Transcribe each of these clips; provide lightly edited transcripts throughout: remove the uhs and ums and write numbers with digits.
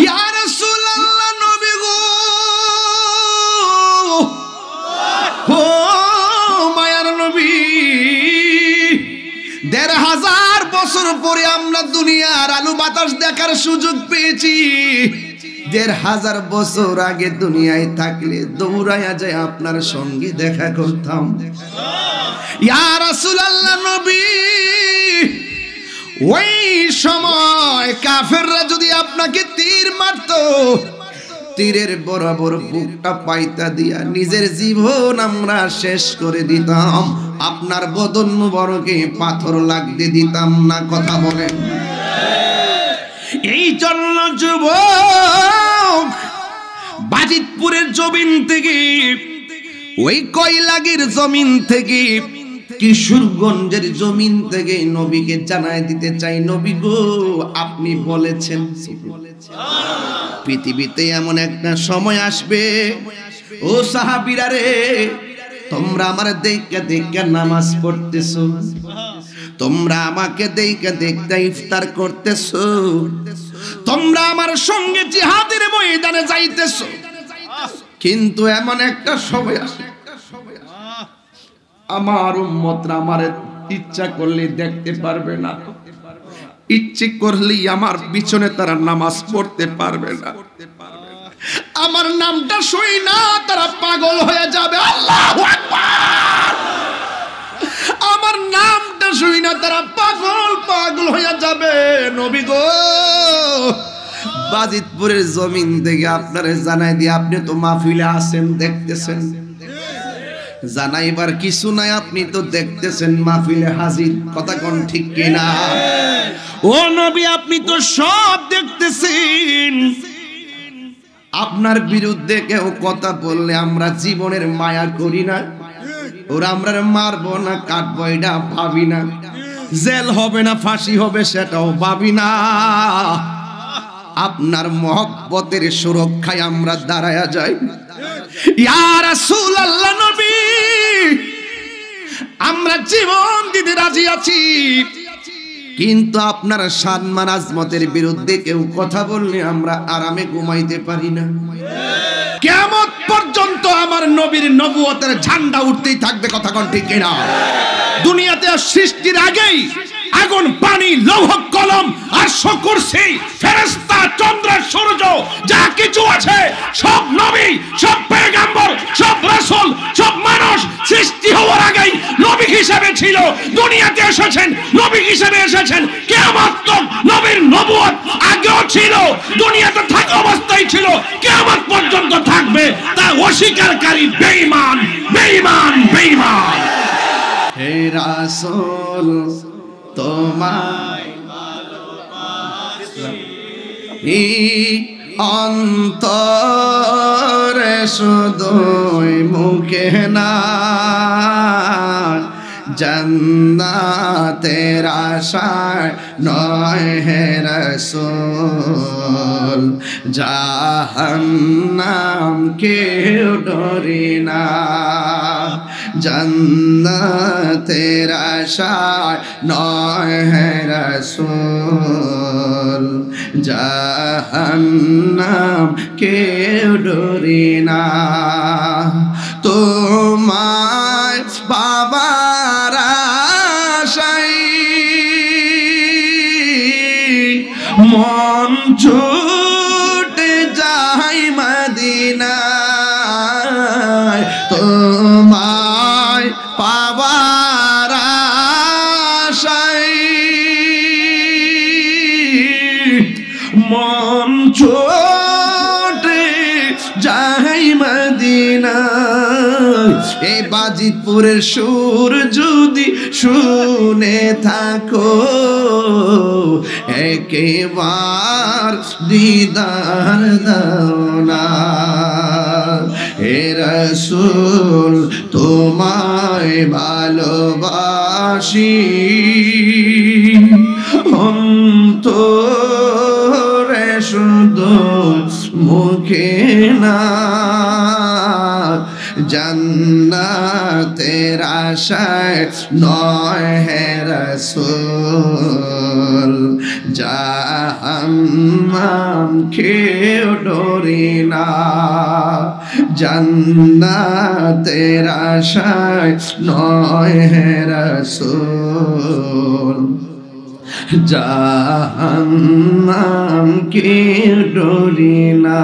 ইয়া রাসূলুল্লাহ নবী গো, ও মায়ার নবী, ১৫০০ বছর পরে আমরা দুনিয়ার আলো বাতাস দেখার সুযোগ পেয়েছি। ১৫০০ বছর আগে দুনিয়ায় থাকলে দৌড়াইয়া যায় আপনার সঙ্গে দেখা করতাম। ইয়া রাসূলুল্লাহ নবী, ওই সময় কাফেররা যদি আপনাকে তীর মারতো, তীরের বরাবর বুকটা পাইতা দিয়া নিজের জীবন আমরা শেষ করে দিতাম, আপনার বদন মুবারকে পাথর লাগতে দিতাম না। কথা বলেন। এই জন্য যুবক, বাজিতপুরের জমিন থেকে, ওই কয়লাগির জমিন থেকে, কিশোরগঞ্জের জমিন থেকে নবীকে জানাই দিতে চাই, নবী গো আপনি বলেছেন পৃথিবীতে এমন একটা সময় আসবে, ও সাহাবীরা রে, তোমরা আমার দেখে দেখে নামাজ পড়তেছো, তোমরা আমাকে দেখে দেখতে ইফতার করতেছো, তোমরা আমার সঙ্গে জিহাদের ময়দানে যাইতেছো, কিন্তু এমন একটা সময় আসে আমার উম্মতরা আমার ইচ্ছা করলে দেখতে পারবে না, ইচ্ছে করলেই আমার পিছনে তারা নামাজ পড়তে পারবে না, আমার নামটা শুই না তারা পাগল হয়ে যাবে। আল্লাহু আকবার। আমার নামটা শুই না তারা পাগল হয়ে যাবে। নবী গো, বাজিতপুরের জমিন থেকে আপনারে জানাই দিয়ে, আপনি তো মাহফিলে আছেন, দেখতেছেন, জানাইবার কিছু নাই, আপনি তো দেখতেছেন মাহফিলে হাজির। কথা কোন ঠিক কিনা? ও নবী, আপনি তো সব দেখতেছেন। আপনার বিরুদ্ধে কেউ কথা বললে আমরা জীবনের মায়া করি না, ওরা আমরা মারবো না কাটবো এটা ভাবি না, জেল হবে না ফাঁসি হবে সেটাও ভাবি না, আপনার মহব্বতের সুরক্ষায় আমরা দাঁড়ায়া যাই। ইয়া রাসূলুল্লাহ নবী, আমরা জীবন দিতে রাজি আছি, কিন্তু আপনার সম্মান আজমতের বিরুদ্ধে কেউ কথা বললে আমরা আরামে ঘুমাইতে পারি না। কিয়ামত পর্যন্ত আমার নবীর নবুয়তের ঝান্ডা উঠতেই থাকবে। কথা কোন ঠিক কিনা? দুনিয়াতে সৃষ্টির আগেই আগুন, পানি, লৌহ কলম আর কুরসি, ফেরেশতা, চন্দ্র, সূর্য যা কিছু আছে সব নবী, সব পয়গম্বর, সব রাসূল, সব মানুষ সৃষ্টি হওয়ার আগেই নবী হিসেবে ছিল, দুনিয়াতে এসেছেন নবী হিসেবে এসেছেন। কিয়ামত তক নবীর নবুয়ত আগেও ছিল, দুনিয়াতে থাকা অবস্থায় ছিল, কিয়ামত পর্যন্ত থাকবে। তা অস্বীকারী বেঈমান, বেঈমান, বেঈমান। হে রাসূল তোমায় ভালোবাসি, অন্তরে শুধুই মুখে না, জান্নাতের আশায় নয় হে রাসূল, জাহান্নাম কেউ ডরি না, জান্নাতের আশায় নয় হে রাসূল, জাহান্নাম কেউ ডরি না। তোমায় বাবার আশায় মন ছুটে যায় মদিনায়, তোমায় পাবার আশায় মন ছুটে যায় মদিনায়। এই বাজিতপুরের সুর যদি শুনে থাকো, একবার দিদার দাও না। হে রাসূল তোমায় ভালোবাসি, অন্তরে শুধু মুখে না, জান্নাতের আশায় নয় হে রাসূল, জাহান্নাম কেউ ডরি না। জান্নাতের আশায় নয় হে রাসূল, জাহান্নাম কেউ ডরি না।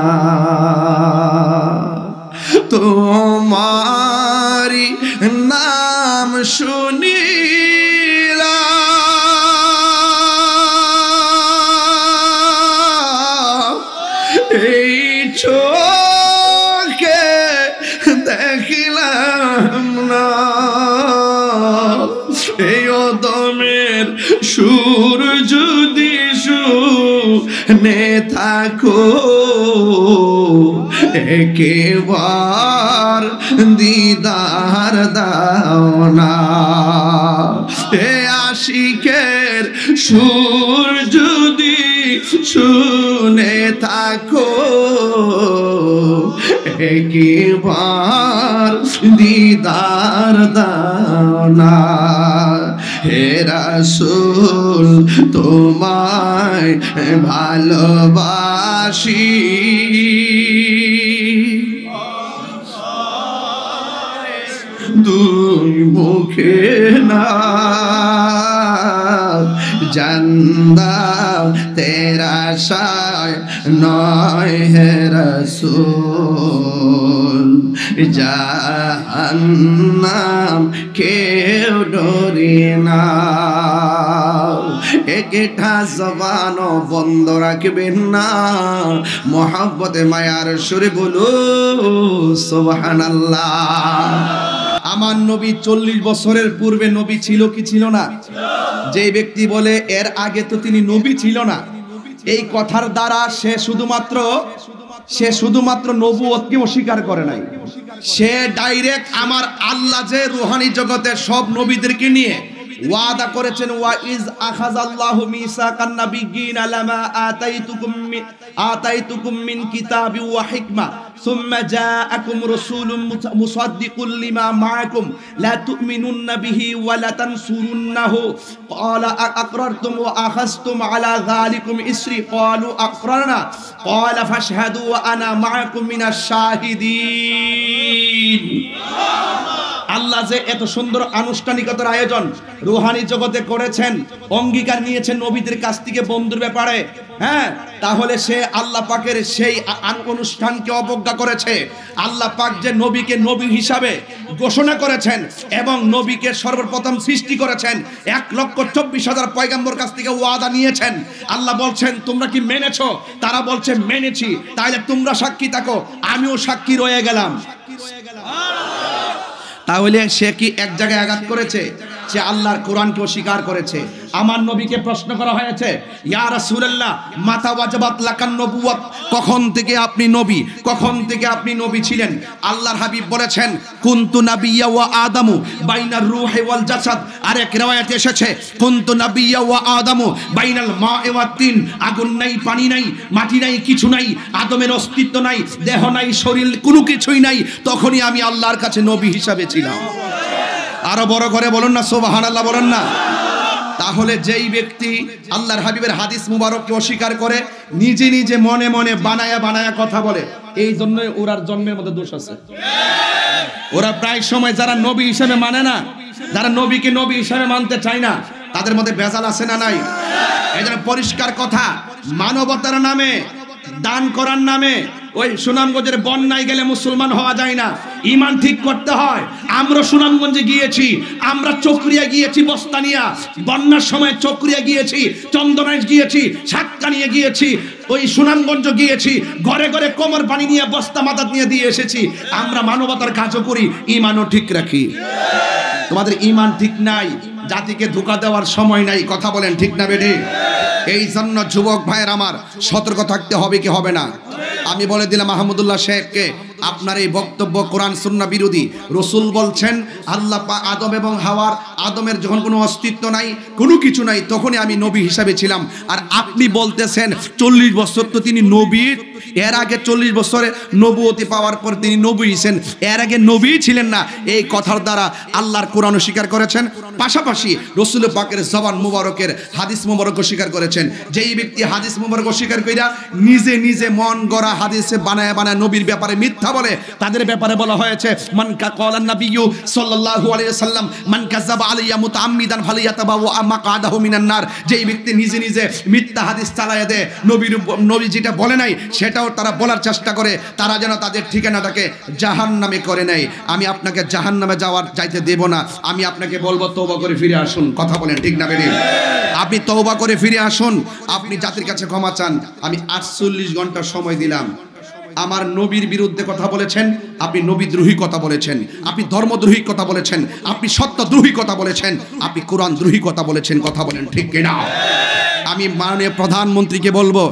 তোমারি নাম শুনিলাম, এই চোখে দেখিলাম না। এই অদমের সুর যদি শুনে থাকো, একবার দিদার দাও না। এ আশিকের সুর যদি শুনে থাকো, একবার দিদার দাও না। হে রাসূল তোমায় ভালোবাসি, দুই মুখে না। জান্নাতের আশায় নয় হে রাসূল, জাহান্নাম কেউ ডরি না। একটা জবান বন্ধ রাখবেন না, মহব্বতে মায়ার সুরে বলো সুবহানাল্লাহ। আমার নবী 40 বছরের পূর্বে নবী ছিল কি ছিল না? যে ব্যক্তি বলে এর আগে তো তিনি নবী ছিল না, এই কথার দ্বারা সে শুধুমাত্র নবুয়তকে অস্বীকার করে নাই, সে ডাইরেক্ট আমার আল্লাহ যে রূহানি জগতে সব নবীদেরকে নিয়ে ওয়াদা করেছেন, ওয়া ইজ আখাযাল্লাহু মিসাকান নাবিয়্যিনা লামা আতাইতুকুম মিন কিতাবি ওয়া হিকমা সুম্মা জাআকুম রাসূলুম মুসাদ্দিকুল লিমা মাআকুম লা তু'মিনুন্না বিহি ওয়া লা তানসুরুন্নাহু ক্বালা আকরারতুম ওয়া আখাযতুম আলা যালিকুম ইসরি ক্বালু আকরারনা ক্বালা ফাশহাদু ওয়া আনা মাআকুম মিনাশ শাহিদিন। আল্লাহ যে এত সুন্দর আনুষ্ঠানিকতার আয়োজন রূহানি জগতে করেছেন, অঙ্গীকার নিয়েছেন নবীদের কাছ থেকে বন্ধুর ব্যাপারে, হ্যাঁ, তাহলে সে আল্লাহ পাকের সেই অনুষ্ঠানকে অবজ্ঞা করেছে। আল্লাহ পাক যে নবীকে নবী হিসাবে ঘোষণা করেছেন এবং নবীকে সর্বপ্রথম সৃষ্টি করেছেন, 1,24,000 পয়গম্বর কাছ থেকে ওয়াদা নিয়েছেন। আল্লাহ বলছেন তোমরা কি মেনেছো? তারা বলছে মেনেছি। তাহলে তোমরা সাক্ষী থাকো, আমিও সাক্ষী রয়ে গেলাম। তাহলে সে কি এক জায়গায় আঘাত করেছে? সে আল্লাহর কোরআনকে অস্বীকার করেছে। আমার নবীকে প্রশ্ন করা হয়েছে, ইয়া রাসূলুল্লাহ মাতা ওয়াজাবাত লাকান নবুওয়াত, কখন থেকে আপনি নবী, কখন থেকে আপনি নবী ছিলেন? আল্লাহর হাবিব বলেছেন কুনতু নাবিয়্যা ওয়া আদামু বাইনার রূহি ওয়াল জাসাদ। আরেক riwayate এসেছে কুনতু নাবিয়্যা ওয়া আদামু বাইনাল মা'i ওয়াত তিন। আগুন নাই, পানি নাই, মাটি নাই, কিছু নাই, আদমের অস্তিত্ব নাই, দেহ নাই, শরীর কোনো কিছুই নাই, তখনই আমি আল্লাহর কাছে নবী হিসাবে ছিলাম। আরো বড় করে বলুন না সুবহানাল্লাহ, বলুন না। তাহলে যেই ব্যক্তি আল্লাহর হাবিবের হাদিস মুবারককে অস্বীকার করে, নিজে নিজে মনে মনে বানায়া কথা বলে, এই জন্য ওরার জন্মের মধ্যে দোষ আছে। ওরা প্রায় সময় যারা নবী হিসেবে মানে না, যারা নবীকে নবী হিসেবে মানতে চায় না, তাদের মধ্যে ভেজাল আছে না নাই? এজন্য পরিষ্কার কথা, মানবতার নামে, দান করার নামে ওই সুনামগঞ্জের বন্যায় গেলে মুসলমান হওয়া যায় না, ঈমান ঠিক করতে হয়। আমরা সুনামগঞ্জে গিয়েছি, আমরা চকরিয়া গিয়েছি, বস্তানিয়া বন্যার সময় চকরিয়া গিয়েছি, চন্দনাইশ গিয়েছি, সাতকানিয়া গিয়েছি, ওই সুনামগঞ্জ গিয়েছি, ঘরে ঘরে কোমর পানি নিয়ে বস্তা মাথাত নিয়ে দিয়ে এসেছি। আমরা মানবতার কাজও করি, ঈমানও ঠিক রাখি। তোমাদের ঈমান ঠিক নাই, জাতিকে ধোঁকা দেওয়ার সময় নাই। কথা বলেন ঠিক না বেঠে? এই জন্য যুবক ভাইয়ের আমার সতর্ক থাকতে হবে কি হবে না? আমি বলে দিলাম মাহমুদুল্লাহ শেখকে, আপনার এই বক্তব্য কোরআন সুন্নাহ বিরোধী। রাসূল বলছেন আল্লাহ আদম এবং হাওয়ার, আদমের যখন কোনো অস্তিত্ব নাই, কোনো কিছু নাই, তখনই আমি নবী হিসাবে ছিলাম। আর আপনি বলতেছেন 40 বছর তো তিনি নবী, এর আগে 40 বছরে নবুয়তি পাওয়ার পর তিনি নবী হয়েছেন, এর আগে নবী ছিলেন না। এই কথার দ্বারা আল্লাহর কোরআন স্বীকার করেছেন, পাশাপাশি রাসূল পাকের জবান মুবারকের হাদিস মুবারক স্বীকার করেছেন। যেই ব্যক্তি হাদিস মুবারক স্বীকার কইরা নিজে নিজে মন গড়া হাদিসে বানায় বানায় নবীর ব্যাপারে মিথ্যা বলে, তাদের ব্যাপারে বলা হয়েছে মান ক্বালা নবিয়্যু সাল্লাল্লাহু আলাইহি ওয়াসাল্লাম মান কাযাবা আলাইয়া মুতাআম্মিদান ফালিয়াতাবাওয়া মাকআদাহু মিনান নার। যেই ব্যক্তি নিজে নিজে মিথ্যা হাদিস চালায় দেয়, নবী যেটা বলে নাই সেটাও তারা বলার চেষ্টা করে, তারা যেন তাদের ঠিকানাটাকে জাহান্নামে করে নেয়। আমি আপনাকে জাহান্নামে যাইতে দেব না। আমি আপনাকে বলবো তওবা করে ফিরে আসুন। কথা বলেন ঠিক না বেঠিক? আপনি তওবা করে ফিরে আসুন, আপনি জাতির কাছে ক্ষমা চান। আমি 48 ঘন্টা সময় দিলাম। আমার নবীর বিরুদ্ধে কথা বলেছেন, আপনি নবীদ্রোহী কথা বলেছেন, আপনি ধর্মদ্রোহী কথা বলেছেন, আপনি সত্যদ্রোহী কথা বলেছেন, আপনি কোরআন দ্রোহী কথা বলেছেন। কথা বলেন ঠিক কিনা? আমি মাননীয় প্রধানমন্ত্রীকে বলবো,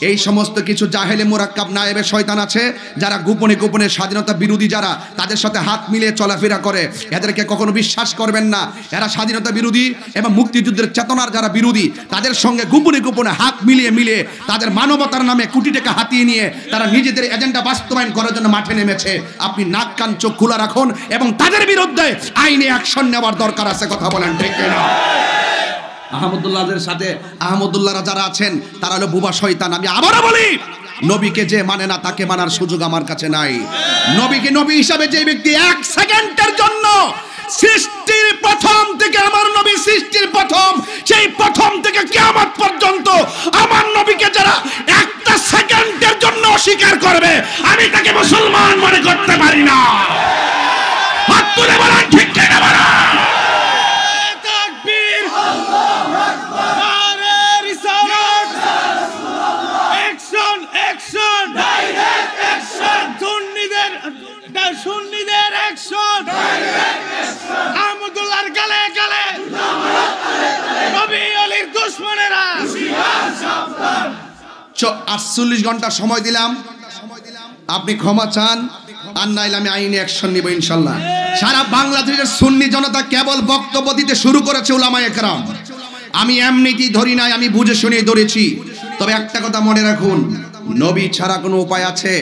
এই সমস্ত কিছু জাহেলে মুরাক্কাব নায়েবে শয়তান আছে, যারা গোপনে গোপনে স্বাধীনতা বিরোধী, যারা তাদের সাথে হাত মিলিয়ে চলাফেরা করে, এদেরকে কখনো বিশ্বাস করবেন না। এরা স্বাধীনতা বিরোধী এবং মুক্তিযুদ্ধের চেতনার যারা বিরোধী, তাদের সঙ্গে গোপনে গোপনে হাত মিলিয়ে তাদের মানবতার নামে কোটি টাকা হাতিয়ে নিয়ে তারা নিজেদের এজেন্ডা বাস্তবায়ন করার জন্য মাঠে নেমেছে। আপনি নাক কান চোখ খোলা রাখুন এবং তাদের বিরুদ্ধে আইনে অ্যাকশন নেওয়ার দরকার আছে। কথা বলেন ঠিক কিনা? আহমদুল্লাহদের সাথে আহমদুল্লাহরা যারা আছেন তারা হলো বুবা শয়তান। আমি আবারও বলি, নবীকে যে মানে না তাকে মানার সুযোগ আমার কাছে নাই। নবীকে নবী হিসাবে যে ব্যক্তি 1 সেকেন্ডের জন্য সৃষ্টির প্রথম থেকে, আমার নবী সৃষ্টির প্রথম, সেই প্রথম থেকে কিয়ামত পর্যন্ত আমার নবীকে যারা 1টা সেকেন্ডের জন্য অস্বীকার করবে, আমি তাকে মুসলমান মনে করতে পারি না। হাত তুলে বলেন ঠিক কিনা বলেন? সুন্নিদের অ্যাকশন, আহমদুল্লাহর গালে গালে নবী আলীর দুশমনেরা। 48 ঘন্টা সময় দিলাম, আপনি ক্ষমা চান, আর নাইলে আমি আইনি অ্যাকশন নিব ইনশাআল্লাহ। সারা বাংলাদেশের সুন্নি জনতা কেবল বক্তব্য দিতে শুরু করেছে উলামায়ে কেরাম। আমি এমনিতেই ধরি নাই, আমি বুঝে শুনে ধরেছি। তবে একটা কথা মনে রাখুন, নবী ছাড়া কোনো উপায় আছে?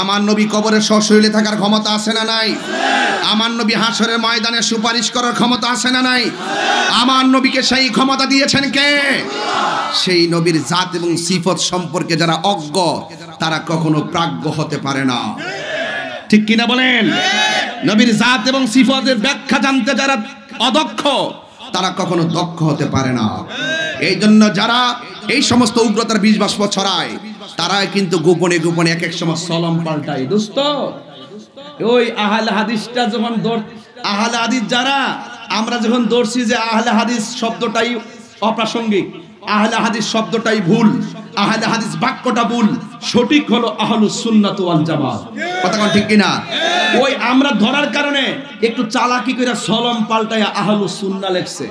আমার নবী কবরে সশরীরে থাকার ক্ষমতা আছে না নাই? আমার নবী হাসরের ময়দানে সুপারিশ করার ক্ষমতা আছে না নাই? আমার নবীকে সেই ক্ষমতা দিয়েছেন কে? সেই নবীর জাত এবং সিফত সম্পর্কে যারা অজ্ঞ, তারা কখনো প্রাজ্ঞ হতে পারে না। ঠিক কিনা বলেন? নবীর জাত এবং সিফতের ব্যাখ্যা জানতে যারা অদক্ষ, তারা কখনো দক্ষ হতে পারে না। এই জন্য যারা এই সমস্ত উগ্রতার বীজ বাষ্প ছড়ায়, তারাই কিন্তু গোপনে গোপনে এক এক সময় সলম পাল্টায়। দোস্ত, ওই আহলে হাদিসটা যখন আহলে হাদিস যারা, আমরা যখন ধরছি যে আহলে হাদিস শব্দটাই অপ্রাসঙ্গিক, আহলে হাদিস শব্দটাই ভুল, আহলে হাদিস বাক্যটা ভুল, সঠিক হলো আহলুস সুন্নাত ওয়াল জামাত। কথা কোন ঠিক কিনা? ওই আমরা ধরার কারণে একটু চালাকি করে সলম পাল্টায় আহলুস সুন্নাহ লেখছে।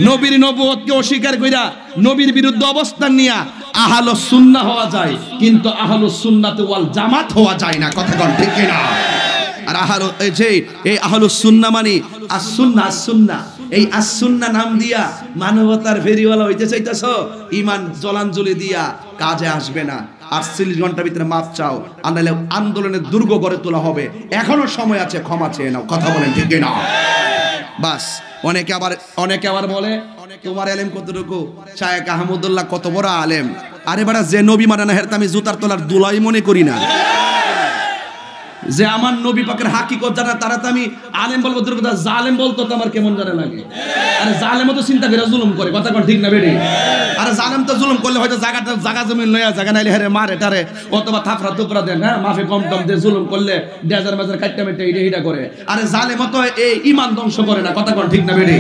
নবীর নবুয়তকে অস্বীকার কইরা নবীর বিরুদ্ধে অবস্থান নিয়া আহলুস সুন্নাহ হওয়া যায়, কিন্তু আহলুস সুন্নাত ওয়াল জামাত হওয়া যায় না। কথা কোন ঠিক কিনা? আর এই আহলুস সুন্নাহ মানে as-সুন্নাহ, as-সুন্নাহ, এই as-সুন্নাহ নাম দিয়া মানবতার ফেরিওয়ালা হইতে চাইতেছো, ঈমান জলাঞ্জলি দিয়া কাজে আসবে না। 48 ঘন্টার ভিতরে মাপ চাও, আনালে আন্দোলনের দুর্গ গড়ে তোলা হবে। এখনো সময় আছে, ক্ষমা চেয়ে নাও। কথা বলেন ঠিক কিনা? বাস। অনেকে আবার বলে তোমার এলেম কতটুকু, শায়েখ আহমদুল্লাহ কত বড় আলেম। আরে বাড়া, যে নবী মানে না হেরতে আমি জুতার তলার দুলাই মনে করি না। যে আমার নবী পাকের হাকিকত জানা, তারা তো আমি আলেম বলবো দূর কথা, জালেম বলতো তো আমার কেমন জানা লাগে। আরে জালেমও তো চিন্তা করে জুলুম করে। কথা কোন ঠিক না বেড়ি? আরে জালেম তো জুলুম করলে হয়তো জায়গা জমি লইয়া, জায়গা নাইলে হেরে মারে টারে, অথবা থাপড়া টুপড়া দেন, হ্যাঁ মাফে কম টম দিয়ে জুলুম করলে ডেজার মেজার কাটটা মেটে হিটা করে। আরে জালেমও তো এই ঈমান ধ্বংস করে না। কথা কোন ঠিক না বেড়ি?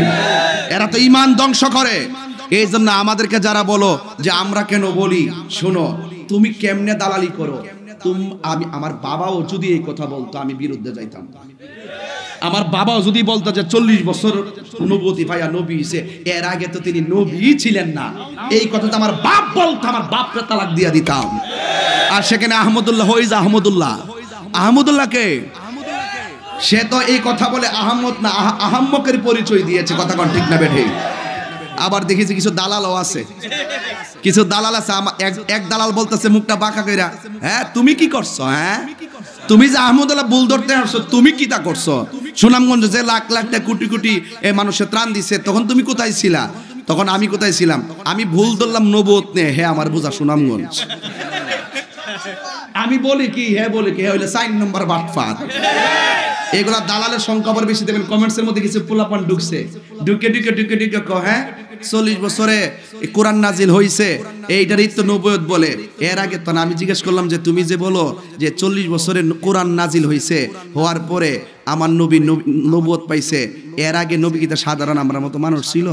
এরা তো ঈমান ধ্বংস করে। এই জন্য আমাদেরকে যারা বলো যে আমরা কেন বলি, শোনো, তুমি কেমনে দালালি করো। আমার বাবাও যদি এই কথা বলতো, আমি বিরুদ্ধে যাইতাম। আমার বাবাও যদি বলতো যে 40 বছর নবুয়তি পাইয়া নবী হইছে, এর আগে তো তিনি নবী ছিলেন না, এই কথা তো আমার বাপ বলতো, আমার বাপকে তালাক দিয়া দিতাম। আর সেখানে আহমদুল্লাহ, হইজ আহমদুল্লাহ। আহমদুল্লাহকে সে তো এই কথা বলে আহমদ না, আহম্মকের পরিচয় দিয়েছে। কথা কোন ঠিক না বেঠে? আবার দেখেছি কিছু দালালও আছে, কিছু দালাল আছে। এক দালাল বলতেছে মুখটা বাঁকা কইরা, হ্যাঁ তুমি কি করছো? হ্যাঁ তুমি যে আহমদুল্লাহ বুল ধরতে আসছো, তুমি কি তা করছো? সুনামগঞ্জ যে লাখ লাখ টাকা কোটি কোটি মানুষের ত্রাণ দিছে, তখন তুমি কোথায় ছিলা? তখন আমি কোথায় ছিলাম? আমি ভুল ধরলাম নবুয়ত নিয়ে। হ্যাঁ আমার বোঝা সুনামগঞ্জ। আমি বলি কি, হ্যাঁ বলি কি, হ্যাঁ হইলে 4 নম্বর বাটফার। এগুলা দালালের সংখ্যা আবার বেশি। দেবেন কমেন্টস এর মধ্যে কিছু পোলাপান ঢুকছে, ঢুকে ঢুকে ঢুকে ঢুকে কো, হ্যাঁ 40 বছরে কোরআন নাজিল হইছে, এইটারই তো নবুয়ত বলে। এর আগে তো আমি জিজ্ঞেস করলাম যে তুমি যে বলো যে 40 বছরে কোরআন নাজিল হইছে, হওয়ার পরে আমার নবী নবুয়ত পাইছে, এর আগে নবী কি তা সাধারণ আমরা মতো মানুষ ছিল?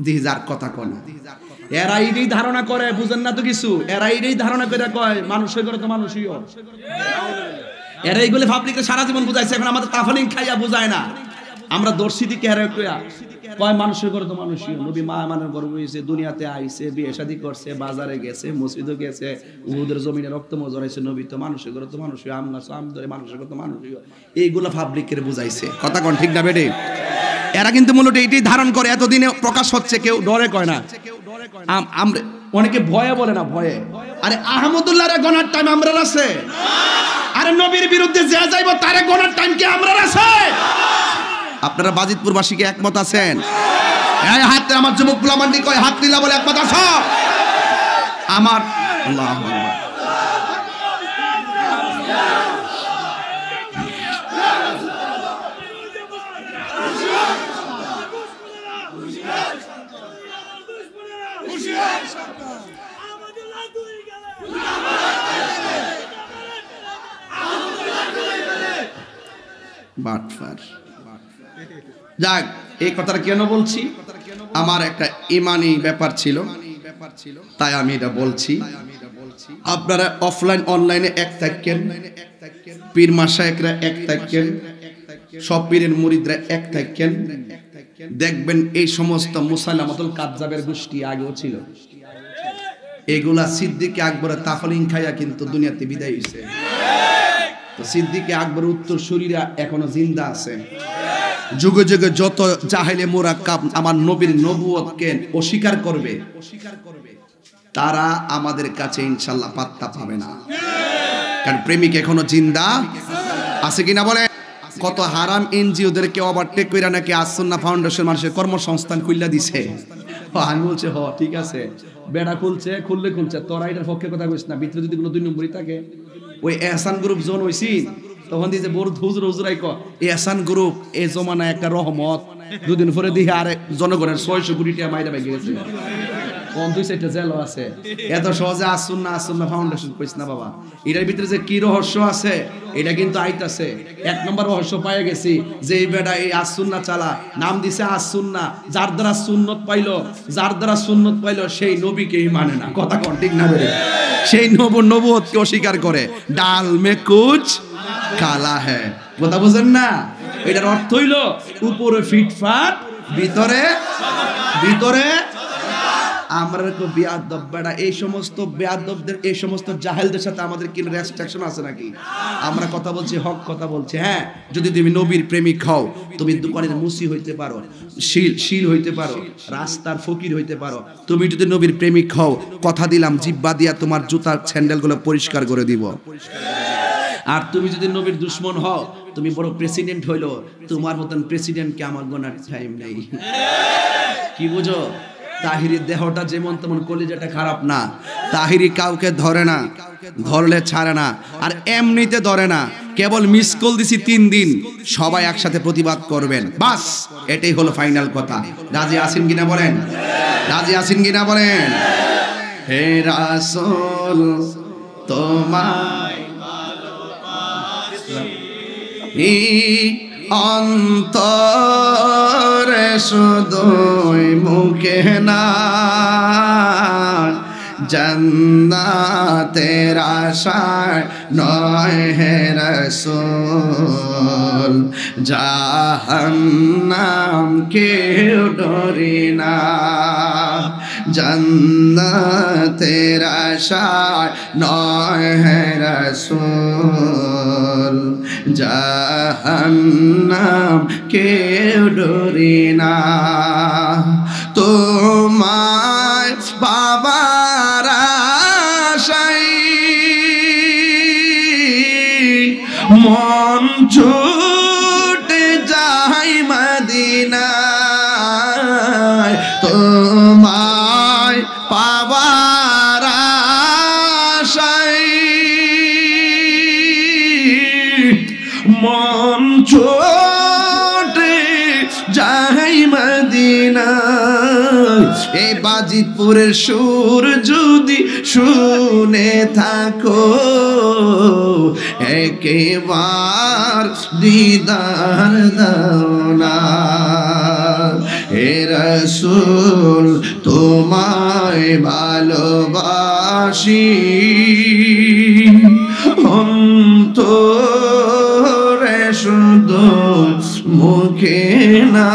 দিহি যার কথা কোন, এরা এইটাই ধারণা করে, বুঝেন না তো কিছু। এরা এইটাই ধারণা করে কয় মানুষের করে তো মানুষই। এরা এইগুলো পাবলিককে সারা জীবন বুঝাইছে, এখন আমাদের তাফালিং খাইয়া বুঝায় না। আমরা দর্শিদি কেরা কয় মানুষের করে তো মানুষই। নবী মা মানের গর্ব হয়েছে, দুনিয়াতে আইছে, বিয়ে শাদী করছে, বাজারে গেছে, মসজিদে গেছে, উহুদের জমিনে রক্ত মজরাইছে। নবী তো মানুষের করে তো মানুষই, আমরা আম ধরে মানুষের করে তো মানুষই। এইগুলো পাবলিকের বুঝাইছে। কথা কোন ঠিক না বেটে? এরা কিন্তু মূলত এইটাই ধারণ করে, এতদিনে প্রকাশ হচ্ছে, কেউ ডরে কয় না। আমরা অনেকে ভয়ে বলে না, ভয়ে। আরে আহমদুল্লাহর গনার টাইম আমরা আছে? আরে নবীর বিরুদ্ধে যে যাইব তারে গনার টাইম কি আমরা আছে? আপনারা বাজিতপুরবাসীকে একমত আছেন? এই হাতে আমার যুবক পোলামান্ডি কয় হাত দিলা বলে একমত আছো? আমার আল্লাহু আকবার। যাক, এই কথাটা কেন বলছি? আমার একটা ইমানি ব্যাপার ছিল, তাই আমি এটা বলছি। আপনারা অফলাইন অনলাইনে এক থাকেন, পীর মাশায়েখরা এক থাকেন, সব পীরের মুরিদরা এক থাকেন, দেখবেন এই সমস্ত মুসাইলামাতুল কাযযাবের গোষ্ঠী আগেও ছিল। এগুলা সিদ্দিকে আকবরের তাফলিং খাইয়া কিন্তু দুনিয়াতে বিদায় হইছে। তো সিদ্দিকে আকবরের উত্তরসূরিরা এখনো জিন্দা আছে। যুগে যুগে যত জাহেলে মুরাক্কাব আমার নবীর নবুয়তকে অস্বীকার করবে, তারা আমাদের কাছে ইনশাআল্লাহ পাত্তা পাবে না। কারণ প্রেমিক এখনো জিন্দা আছে কিনা বলে। কত হারাম এনজিওদেরকে ওভারটেক কইরা নাকি আস-সুন্নাহ ফাউন্ডেশন মানুষের কর্মসংস্থান খুললা দিছে। আমি বলছি হ ঠিক আছে, বেড়া খুলছে, খুলছে, তোরা এটার পক্ষে কথা কইস না। ভিতরে যদি কোনো 2 নম্বরই থাকে, ওই এহসান গ্রুপ জোন হইছি, তখন দিছে বড় হুজুরাই ক এহসান গ্রুপ এই জমানায় একটা রহমত। 2 দিন পরে দেখি আরে জনগণের 600 কোটি টাকা মাইরা ভেঙে গেছে। কম 2-4টা জেল আছে। এত সহজে আস-সুন্নাহ ফাউন্ডেশন কইছ না বাবা। এটার ভিতরে যে কি রহস্য আছে এটা কিন্তু আইতাছে। 1 নম্বর রহস্য পাইয়া গেছি, যে এই বেটা এই আস-সুন্নাহ চালা, নাম দিছে আস-সুন্নাহ। যার দ্বারা সুন্নত পাইলো সেই নবীকেই মানে না। কথা কোন ঠিক না বেরে? সেই নবুয়তকে অস্বীকার করে। ডাল মে কুছ কালা হ্যায়, কথা বুঝেন না? এটার অর্থ হইল উপরে ফিটফাট, ভিতরে আমরা বেয়াদব বেড়া। এই সমস্ত বেয়াদবদের, এই সমস্ত জাহেলদের সাথে আমাদের কি রেস্ট্রিকশন আছে নাকি? আমরা কথা বলছি, হক কথা বলছি। হ্যাঁ, যদি তুমি নবীর প্রেমিক হও, তুমি দোকানের মুসি হইতে পারো, শিল হইতে পারো, রাস্তার ফকির হইতে পারো। তুমি যদি নবীর প্রেমিক হও, কথা দিলাম জিব্বা দিয়া তোমার জুতার স্যান্ডেলগুলো পরিষ্কার করে দিব। আর তুমি যদি নবীর দুশমন হও, তুমি বড় প্রেসিডেন্ট হইলো, তোমার মতন প্রেসিডেন্টকে আমার গোনার টাইম নেই। কি বুঝো? তাহিরির দেহটা যেমন তেমন, কলিজাটা খারাপ না। তাহিরি কাউকে ধরে না, ধরলে ছাড়ে না, আর এমনিতে ধরে না। কেবল মিস কল দিছি 3 দিন, সবাই একসাথে প্রতিবাদ করবেন, বাস এটাই হলো ফাইনাল কথা। রাজি আছেন কিনা বলেন? রাজি আছেন কিনা বলেন? হে রাসূল তোমায় ভালোবাসি, অন্তরে শুধুই মুখে না, জান্নাতের আশায় নয় হে রাসূল, জাহান্নাম কেউ ডরি না, জান্নাতের আশায় নয় হে রাসূল জাহান্নাম কেউ ডরি না তোমায় বাবার আশায় মন ছুটে যায় মদিনায় তোমায় পাবার আশায় মন ছুটে যায় মদিনায় এই বাজিতপুরের সুর যদি শুনে থাকো একবার দিদার দাও না হে রাসূল তোমায় ভালোবাসি অন্তরে শুধু মুখে না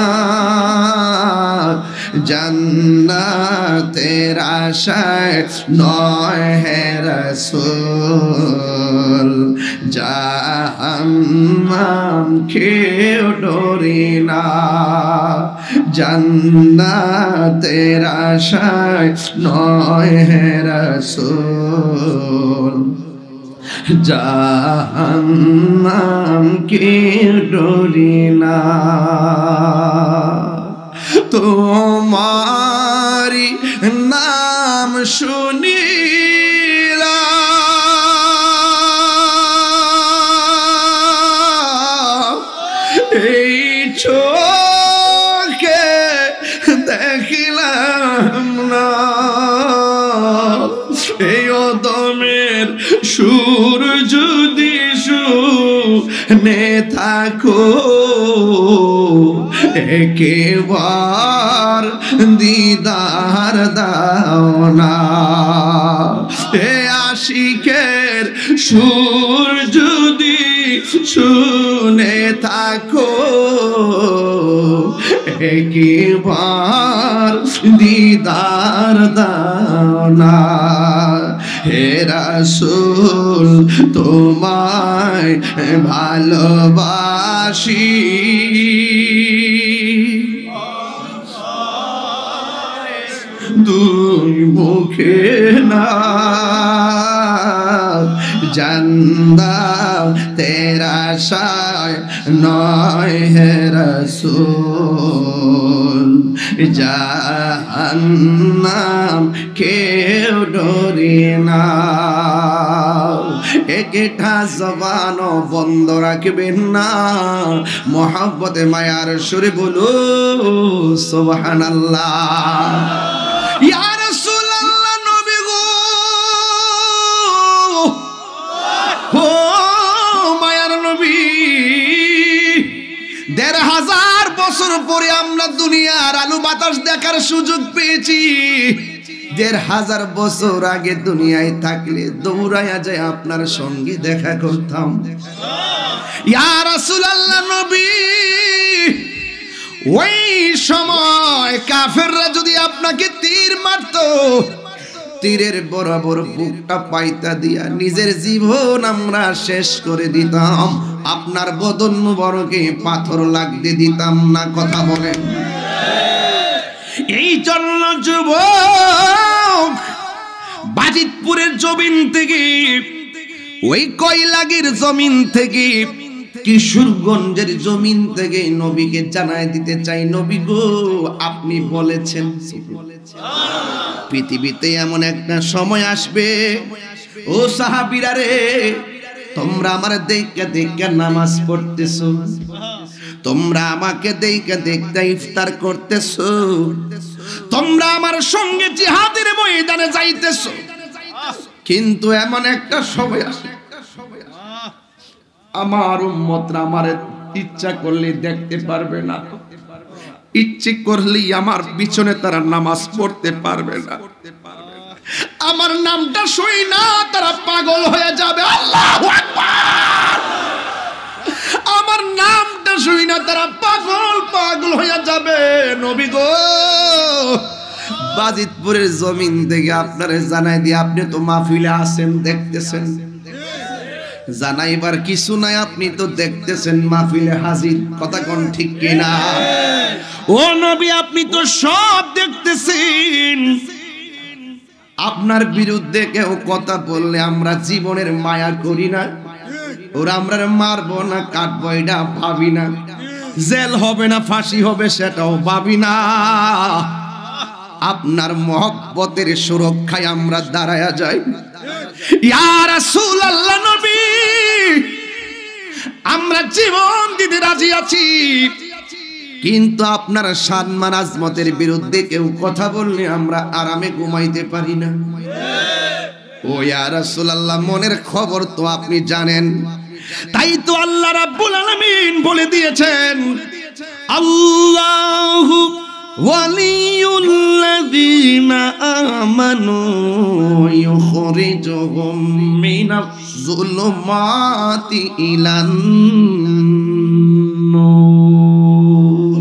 জান্নাতের আশায় নয় হে রাসূল জাহান্নাম কেউ ডরি না জান্নাতের আশায় নয় হে রাসূল জাহান্নাম কেউ ডরি না তোমারি নাম শুনিলাম এই চোখে দেখিলাম না এই অদমের সুর যদি শুনে থাকো একবার দিদার দাও না এ আশিকের সুর যদি শুনে থাকো একবার দিদার দাও না হে রাসূল তোমায় ভালোবাসি দুই মুখে না জান্নাতের আশায় নয় হে রাসূল জাহান্নাম কেউ ডরি না একটা জবান বন্ধ রাখবেন না মহব্বতে মায়ার সুরে বলো সুবহানাল্লাহ ইয়া রাসূলুল্লাহ নবী গো ও মায়ার নবী ১৫০০ বছর পরে আমরা দুনিয়ার আলো বাতাস দেখার সুযোগ পেয়েছি ১৫০০ বছর আগে দুনিয়ায় থাকলে দৌড়াইয়া যায় আপনার সঙ্গে দেখা করতাম ইয়া রাসূলুল্লাহ নবী ওই সময় কাফেররা যদি আপনাকে তীর মারতো তীরের বরাবর বুকটা পাইতা দিয়া নিজের জীবন আমরা শেষ করে দিতাম আপনার বদন মুবারকে পাথর লাগতে দিতাম না কথা বলেন এই জন্য যুবক বাজিতপুরের জমিন থেকে ওই কয়লাগির জমিন থেকে কিশোরগঞ্জের জমিন থেকে নবীকে জানাই দিতে চাই নবী গো আপনি বলেছেন পৃথিবীতে এমন একটা সময় আসবে ও সাহাবীরা রে তোমরা আমার দেখে দেখে নামাজ পড়তেছো তোমরা আমাকে দেখে দেখতে ইফতার করতেছো তোমরা আমার সঙ্গে জিহাদের ময়দানে যাইতেছো কিন্তু এমন একটা সময় আসে আমার উম্মতরা আমার ইচ্ছা করলে দেখতে পারবে না ইচ্ছে করলেই আমার পিছনে তারা নামাজ পড়তে পারবে না আমার নামটা শুই না তারা পাগল হয়ে যাবে আল্লাহু আকবার আমার নামটা শুই না তারা পাগল হয়ে যাবে নবী গো বাজিতপুরের জমিন থেকে আপনারে জানাই দিয়ে আপনি তো মাহফিলে আছেন, দেখতেছেন, জানাইবার কিছু নাই, আপনি তো দেখতেছেন মাহফিলে হাজির। কথা কোন ঠিক কিনা? ও নবী, আপনি তো সব দেখতেছেন। আপনার বিরুদ্ধে কেউ কথা বললে আমরা জীবনের মায়া করি না, ওরা আমরা মারবো না কাটবো এটা ভাবি না, জেল হবে না ফাঁসি হবে সেটাও ভাবি না। আপনার মহব্বতের সুরক্ষায় আমরা দাঁড়ায়া যাই। ইয়া রাসূলুল্লাহ নবী, আমরা জীবন দিতে রাজি আছি, কিন্তু আপনার সম্মান আজমতের বিরুদ্ধে কেউ কথা বললে আমরা আরামে ঘুমাইতে পারি না। ও ইয়া রাসূলুল্লাহ, মনের খবর তো আপনি জানেন, তাই তো আল্লাহ রাব্বুল আলামিন বলে দিয়েছেন, আল্লাহু ওয়ালিয়ুল্লাযীনা আমানু ইউখরিজুহুম মিনাজ যুলুমাতি ইলান নূর।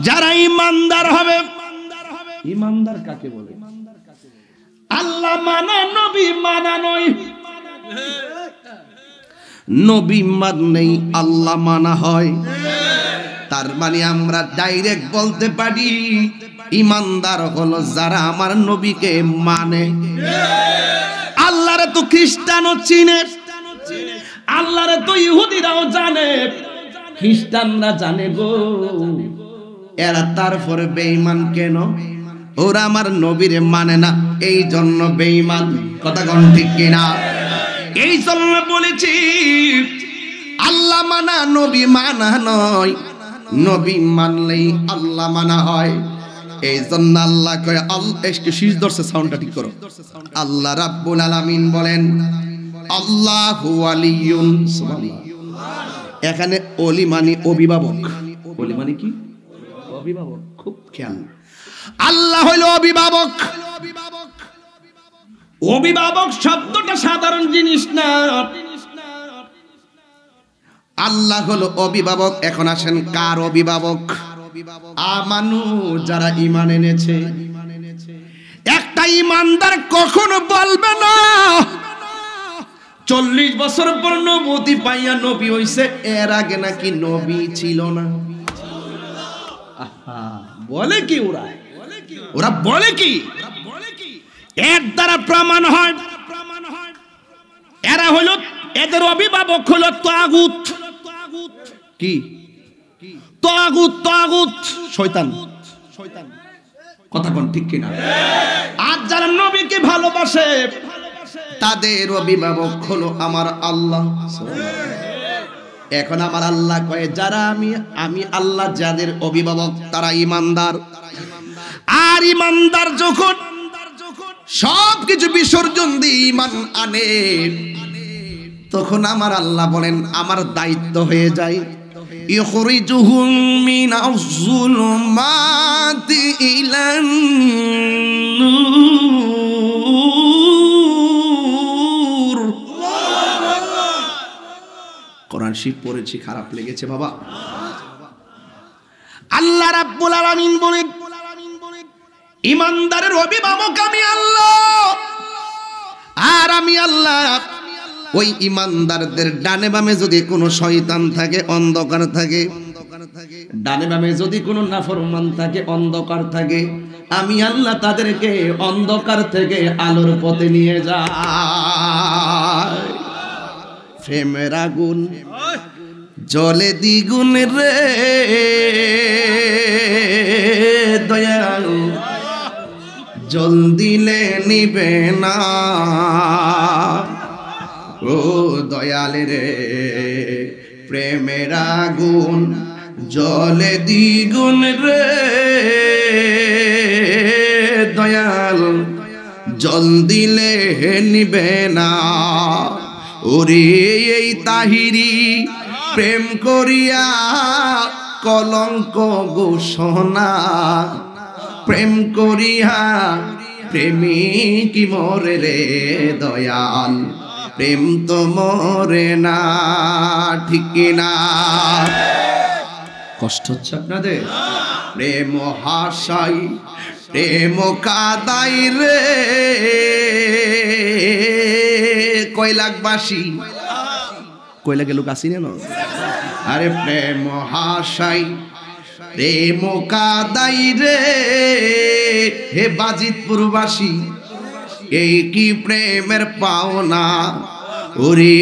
যারা ঈমানদার হবে, ঈমানদার কাকে বলে? আল্লাহ মানা নবী মানা নয়। নবী মানলেই আল্লাহ মানা হয়। তার মানে আমরা ডাইরেক্ট বলতে পারি ঈমানদার হলো যারা আমার নবীকে মানে। আল্লাহরে তো খ্রিস্টানও চিনে, আল্লাহরে তো ইহুদিরাও জানে, খ্রিস্টানরা জানে গো, এরা তারপরে বেঈমান কেন? ওরা আমার নবীরে মানে না, এই জন্য বেঈমান। কথা কোন ঠিক কিনা? এই জন্য বলেছি আল্লাহ মানা নবী মানা নয়, নবী মানলেই আল্লাহ মানা হয়। এই জন্য আল্লাহ কয়, আল্লাহ শীষ ধরছে, সাউন্ডটা ঠিক করো। আল্লাহ রাব্বুল আলামিন বলেন আল্লাহু ওয়ালিয়ুন। সুবহানাল্লাহ। এখানে ওলি মানে অভিভাবক। ওলি মানে কি? অভিভাবক। খুব খেয়াল, আল্লাহ হইল অভিভাবক। অভিভাবক শব্দটা সাধারণ জিনিস না, আল্লাহ হলো অভিভাবক। এখন আসেন কার অভিভাবক? আমানু, যারা ঈমান এনেছে। একটা ঈমানদার কখনো বলবে না 40 বছর পর নবুয়তি পাইয়া নবী হইছে, এর আগে নাকি নবী ছিল না। বলে কি ওরা? ওরা বলে কি? এর দ্বারা প্রমাণ হয় এরা হলো, এদের অভিভাবক হলো তাগুত। কি? তাগুত, তাগুত শয়তান। কথা কোন ঠিক কিনা? আর যারা নবীকে ভালোবাসে তাদের অভিভাবক হলো আমার আল্লাহ। এখন আমার আল্লাহ কয়ে যারা আমি আল্লাহ যাদের অভিভাবক তারা ঈমানদার। আর ঈমানদার যখন সবকিছু বিসর্জন দিয়ে ঈমান আনে, তখন আমার আল্লাহ বলেন আমার দায়িত্ব হয়ে যায় ইখরিজুহুম মিনাজ যুলুমাতি ইলান নূর। কোরআন শরীফ পড়েছি, খারাপ লেগেছে বাবা। আল্লাহ রাব্বুল আলামিন বলেন ঈমানদারের অভিভাবক আমি আল্লাহ। আর আমি আল্লাহ ওই ঈমানদারদের ডানে বামে যদি কোনো শয়তান থাকে, অন্ধকার থাকে, ডানে বামে যদি কোনো নাফরমান থাকে, অন্ধকার থাকে, আমি আল্লাহ তাদেরকে অন্ধকার থেকে আলোর পথে নিয়ে যাই। প্রেমের আগুন জলে দ্বিগুণ রে দয়াল, জল দিলে নিবে না। ও দয়াল রে, প্রেমের আগুন জলে দ্বিগুণ রে দয়াল, জল দিলে নিবে না। ওরে এই তাহিরি প্রেম করিয়া কলঙ্ক ঘোষণা, প্রেম করিয়া প্রেমিক কি মরে রে দয়াল, প্রেম তো মরে না। ঠিক না? কষ্ট হচ্ছে আপনাদের? প্রেম হাসাই প্রেম কাদাই রে কৈলাকবাসী কৈলাকে লোক আসি না আরে প্রেম হাসাই প্রেম কাদাই রে হে বাজিতপুরবাসী এই কি প্রেমের পাওনা ওরে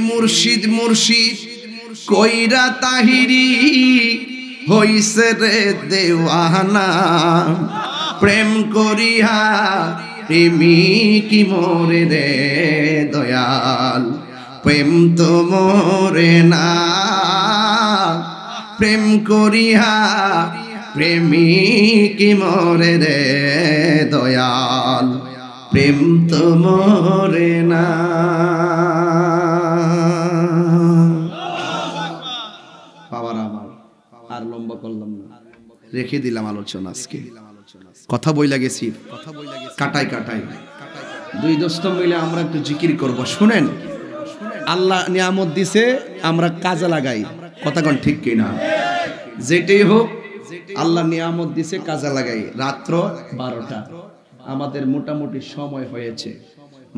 মুর্শিদ মুর্শিদ কইরা তাহিরি হইছে রে দেওয়ানা প্রেম করিয়া প্রেমিকি মোরে রে দয়াল প্রেম তো মোরে না প্রেম করিয়া প্রেমিকি মোরে রে দয়াল প্রেম তো মোরে না বাবার আমার আর লম্বা করলাম না রেখে দিলাম আলোচনা আজকে কথা বইলা গেছি কাটাই কাটাই দুই দোস্ত মিলে আমরা একটু জিকির করব শুনেন আল্লাহ নিয়ামত দিছে আমরা কাজে লাগাই কথা কোন ঠিক কিনা যেটাই হোক আল্লাহ নিয়ামত দিছে কাজে লাগাই রাত্র 12টা আমাদের মোটামুটি সময় হয়েছে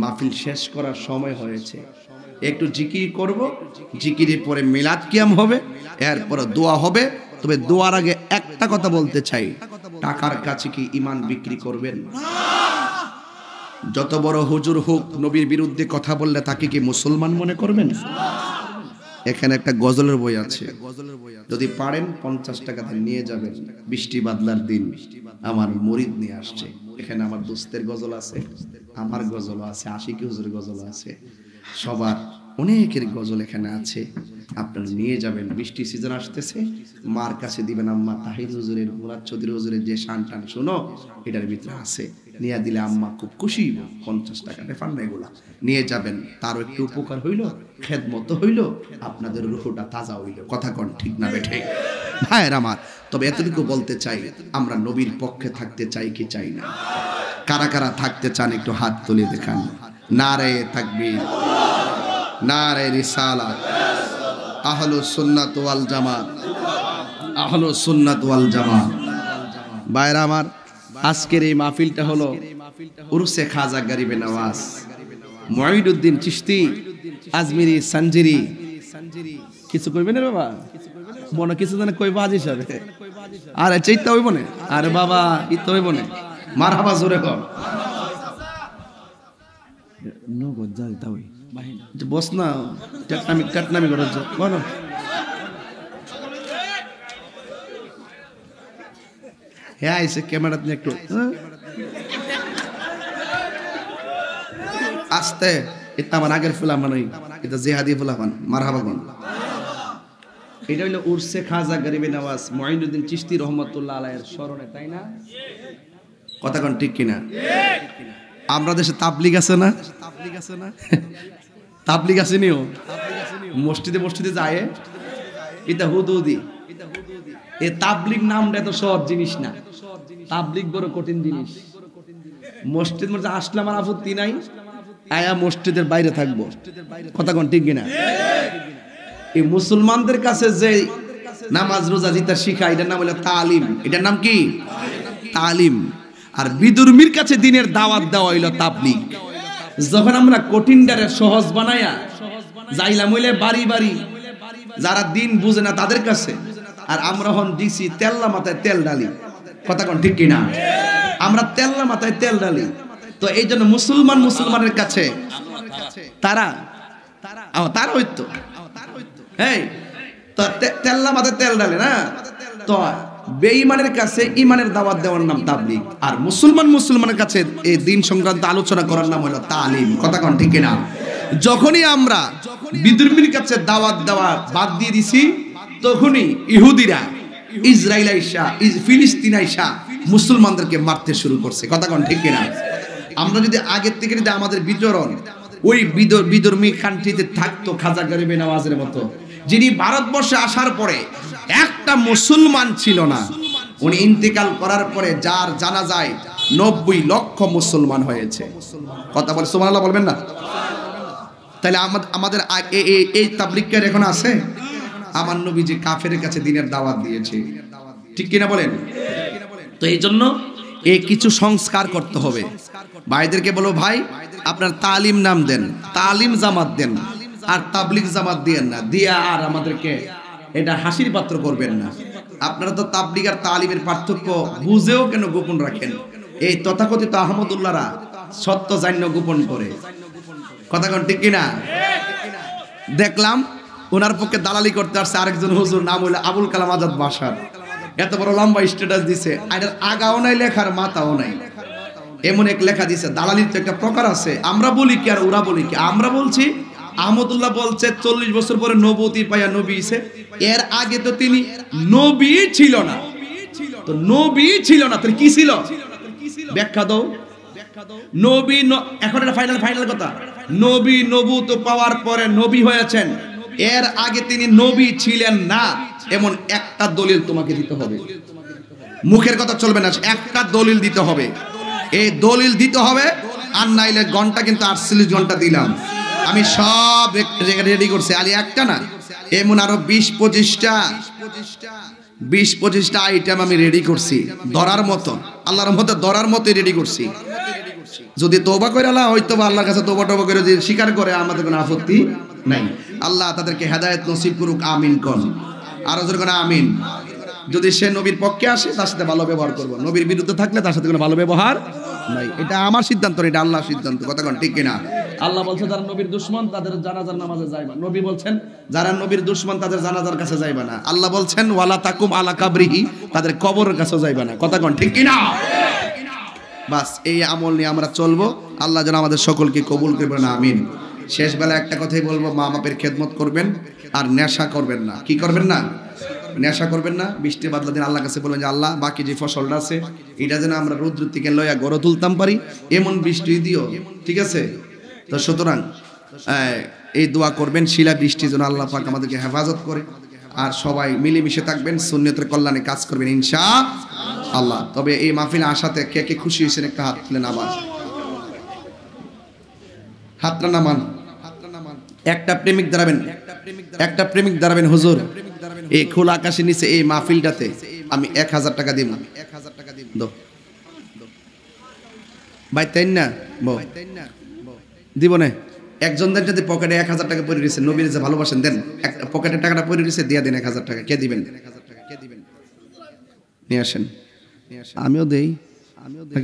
মাহফিল শেষ করার সময় হয়েছে একটু জিকির করব জিকিরের পরে মিলাদ কিয়াম হবে এরপর দোয়া হবে তবে দোয়ার আগে একটা কথা বলতে চাই টাকার কাছে কি ঈমান বিক্রি করবেন যত বড় হুজুর হোক নবীর বিরুদ্ধে কথা বললে তাকে কি মুসলমান মনে করবেন এখানে একটা গজলের বই আছে যদি পারেন 50 টাকাতে নিয়ে যাবেন বৃষ্টি বাদলার দিন আমার মুরিদ নিয়ে আসছে এখানে আমার দোস্তের গজল আছে আমার গজল আছে আশিকি হুজুরের গজল আছে সবার অনেকের গজল এখানে আছে আপনারা নিয়ে যাবেন বৃষ্টি সিজন আসতেছে মার কাছে দিবেন আম্মা তাহির হুজুরের মুরাদ চৌধুরী হুজুরের যে শান টান শুনো এটার ভিতরে আছে নিয়ে দিলে আম্মা খুব খুশি 50 টাকা রেফান্ড এগুলা নিয়ে যাবেন তারও একটু উপকার হইল খেদমত হইল আপনাদের রূহটা তাজা হইল কথা কোন ঠিক না বেঠে ভাইয়ের আমার তবে এতটুকু বলতে চাই আমরা নবীর পক্ষে থাকতে চাই কি চাই না কারা কারা থাকতে চান একটু হাত তুলে দেখান নারে তাকবীর নারে রিসালাত আহলুস সুন্নাত ওয়াল জামাত আহলুস সুন্নাত ওয়াল জামাত ভাইরা আমার আজকের এই মাহফিলটা হলো উরসে খাজা গরিবে নওয়াজ মুঈদউদ্দিন চিশতি আজমিরি সঞ্জিরি কিছু কইবেন রে বাবা মনে কিছু জানে কইবা আজ হিসাবে আরে চাইতে হইব না আরে বাবা ইতো হইব না মারহাবা জোরে কর নো গজ্জা দিতা হই বস না টাটনামি করো বলো হ্যাঁ আইসে ক্যামেরা নিয়ে একটু আস্তে এটা আমার আগের ফুলাম নয় এটা জেহাদি ফুলামান মারহাবা কোন এটা হইলো উরসে খাজা গরিবে নওয়াজ মুঈদউদ্দিন চিশতি রহমাতুল্লাহ আলাইহির স্মরণে তাই না কথা কোন ঠিক কিনা আমরা দেশে তাবলিগ আছে না তাবলিগ আছে নিও মসজিদে মসজিদে যায় এটা হুদুদি এই তাবলিগ নামটা তো সহজ জিনিস না তাবলিগ বড় কঠিন জিনিস মসজিদ মধ্যে আসলে আমার আপত্তি নাই আয়া মসজিদের বাইরে থাকবো কথা কোন ঠিক কিনা এই মুসলমানদের কাছে যে নামাজ রোজা যেটা শিখায় এটার নাম হলো তালিম এটার নাম কি তালিম আর বিদুর্মীর কাছে দিনের দাওয়াত দেওয়া হইলো তাবলিগ যখন আমরা কঠিনটারে সহজ বানায়া যাইলাম হইলে বাড়ি বাড়ি যারা দিন বুঝে না তাদের কাছে আর আমরা হন দিছি তেল্লা মাথায় তেল ডালি কথা কোন ঠিক কিনা আমরা তেল্লা মাথায় তেল ডালি তো এই জন্য মুসলমানের কাছে তারা হইতো এই তো তেল্লা মাথায় তেল ডালে না তো বেঈমানের কাছে ঈমানের দাওয়াত দেওয়ার নাম তাবলীগ আর মুসলমানের কাছে এই দিন সংক্রান্ত আলোচনা করার নাম হলো তালিম কথা কোন ঠিক কিনা যখনই আমরা বিদুর্মীর কাছে দাওয়াত দেওয়া বাদ দিয়ে দিছি তখনই ইহুদিরা ইসরায়েল আইসা ফিলিস্তিন আইসা মুসলমানদেরকে মারতে শুরু করছে কথা কোন ঠিক কিনা আমরা যদি আগের থেকে যদি আমাদের বিচরণ ওই বিদুর্মী কান্ট্রিতে থাকতো খাজা গরিবে নওয়াজের মতো যিনি ভারতবর্ষে আসার পরে একটা মুসলমান ছিল না উনি ইন্তেকাল করার পরে যার জানা যায় 90 লক্ষ মুসলমান হয়েছে কথা বলে সুবহানাল্লাহ বলবেন না তাহলে আমাদের এই তাবলীগের এখন আছে আমার নবীজি কাফেরের কাছে দ্বীনের দাওয়াত দিয়েছে ঠিক কিনা বলেন তো এই জন্য এই কিছু সংস্কার করতে হবে। ভাইদেরকে বলো, ভাই আপনার তালিম নাম দেন, তালিম জামাত দেন, আর তাবলিগ জামাত দিয়েন না, দিয়া আর আমাদেরকে এটা হাসির পাত্র করবেন না। আপনারা তো তাবলিগ আর তালিমের পার্থক্য বুঝেও কেন গোপন রাখেন? এই তথাকথিত আহমদুল্লাহরা সত্য জান্য গোপন করে, কথা কোন ঠিক কিনা? দেখলাম ওনার পক্ষে দালালি করতে আসছে আরেকজন হুজুর, নাম হইলো আবুল কালাম আজাদ বাসার। এত বড় লম্বা স্ট্যাটাস দিছে, আর আগাও নাই লেখার মাথাও নাই, এমন এক লেখা দিছে। দালালির তো একটা প্রকার আছে। আমরা বলি কি আর ওরা বলি কি? আমরা বলছি আহমদুল্লাহ বলছে 40 বছর পরে নবুয়তি পাইয়া নবী হইছে। এর আগে তো তিনি নবী ছিল না, তো নবী ছিল না, তো কি ছিল? ব্যাখ্যা দাও। নবী এখন এটা ফাইনাল কথা, নবী নবুয়ত পাওয়ার পরে নবী হয়েছেন, এর আগে তিনি নবী ছিলেন না, এমন একটা দলিল তোমাকে দিতে হবে। মুখের কথা চলবে না, একটা দলিল দিতে হবে। এই দলিল দিতে হবে, আর নাইলে ঘন্টা কিন্তু 48 ঘন্টা দিলাম আমি, সব রেডি করছি। আলী একটা না, এমন আরো 20-25টা আইটেম আমি রেডি করছি, ধরার মতো, আল্লাহর মতো ধরার মতো রেডি করছি। যদি তওবা করে আল্লাহ হয়তো আল্লাহর কাছে তওবা করে যদি স্বীকার করে, আমাদের কোনো আপত্তি নাই। আল্লাহ তাদেরকে হেদায়েত নসিব করুক, আমিন কোন। আরো জোরে কোন আমিন। যদি সে নবীর পক্ষে আসে, তার সাথে ভালো ব্যবহার করব, নবীর বিরুদ্ধে থাকলে তার সাথে কোনো ভালো ব্যবহার নাই। এটা আমার সিদ্ধান্ত, এটা আল্লাহর সিদ্ধান্ত, কথা কোন ঠিক কিনা? আল্লাহ বলছে যারা নবীর দুশমন তাদের জানাজার নামাজে যাইবা, নবী বলছেন যারা নবীর দুশমন তাদের জানাজার কাছে যাইবা না। আল্লাহ বলছেন ওয়ালা তাকুম আলা কাবরিহি, তাদের কবরের কাছে যাইবা না, কথা কোন ঠিক কিনা? বাস এই আমল নিয়ে আমরা চলবো। আল্লাহ যেন আমাদের সকলকে কবুল করবেন, আমিন। শেষ বেলা একটা কথাই বলবো, মা বাপের খেদমত করবেন, আর নেশা করবেন না। কি করবেন না? নেশা করবেন না। বৃষ্টি বাদলা দিন আল্লাহর কাছে বলবেন যে আল্লাহ বাকি যে ফসলটা আছে এটা যেন আমরা রৌদ্র থেকে লইয়া গড়ে তুলতাম পারি, এমন বৃষ্টি দিও, ঠিক আছে? তো সুতরাং এই দোয়া করবেন, শিলা বৃষ্টি যেন আল্লাহ পাক আমাদেরকে হেফাজত করে, আর সবাই মিলেমিশে থাকবেন, সুন্নতের কল্যাণে কাজ করবেন ইনশাআল্লাহ। তবে এই মাহফিলে আসাতে কে কে খুশি হয়েছেন একটা হাত তুলেন, আবার হাতটা নামান। একটা প্রেমিক দাঁড়াবেন, হুজুর এই খোলা আকাশের নিচে এই মাহফিলটাতে আমি 1000 টাকা দিব, ভাই তাই না দিব না? একজনদের যদি পকেটে 1000 টাকা পড়ে রয়েছে, নবীর যে ভালোবাসেন দেন, পকেটের টাকাটা পড়ে রয়েছে দিয়ে দেন 1000 টাকা। কে দিবেন? নিয়ে আসেন, আমিও দেই।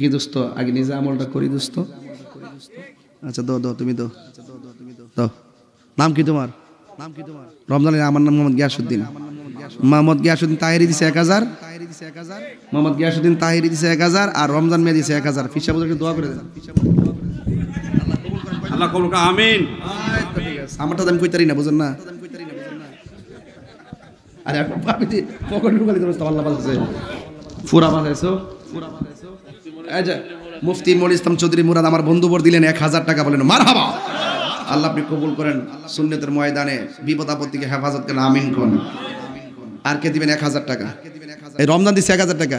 কি দোস্ত, আগে নিজে আমলটা করি দোস্ত। আচ্ছা দো তুমি দো। নাম কি তোমার? রমজানের আমার নাম মোহাম্মদ গিয়াসউদ্দিন। মোহাম্মদ গিয়াসউদ্দিন তাহিরি দিছে 1000, মোহাম্মদ গিয়াসউদ্দিন তাহিরি দিছে 1000, আর রমজান মেয়ে দিছে 1000। ফিসা বুঝে দোয়া করে দেন, আল্লাহ কবুল করুন, আমিন। আমারটা আমি কইতারি না, বুঝেন না? আরে আমি পকেট ঢুকালি তো আল্লাহ বলছে ফুরা বানাইছো। আচ্ছা, মুফতি মনির ইসলাম চৌধুরী মুরাদ আমার বন্ধু বর দিলেন 1000 টাকা, বলেন মারহাবা। আল্লাহ আপনি কবুল করেন, সুন্নতের ময়দানে বিপদ আপত্তিকে হেফাজত করেন, আমিন কোন। আর কে দিবেন 1000 টাকা? এই রমজান দিছে 1000 টাকা।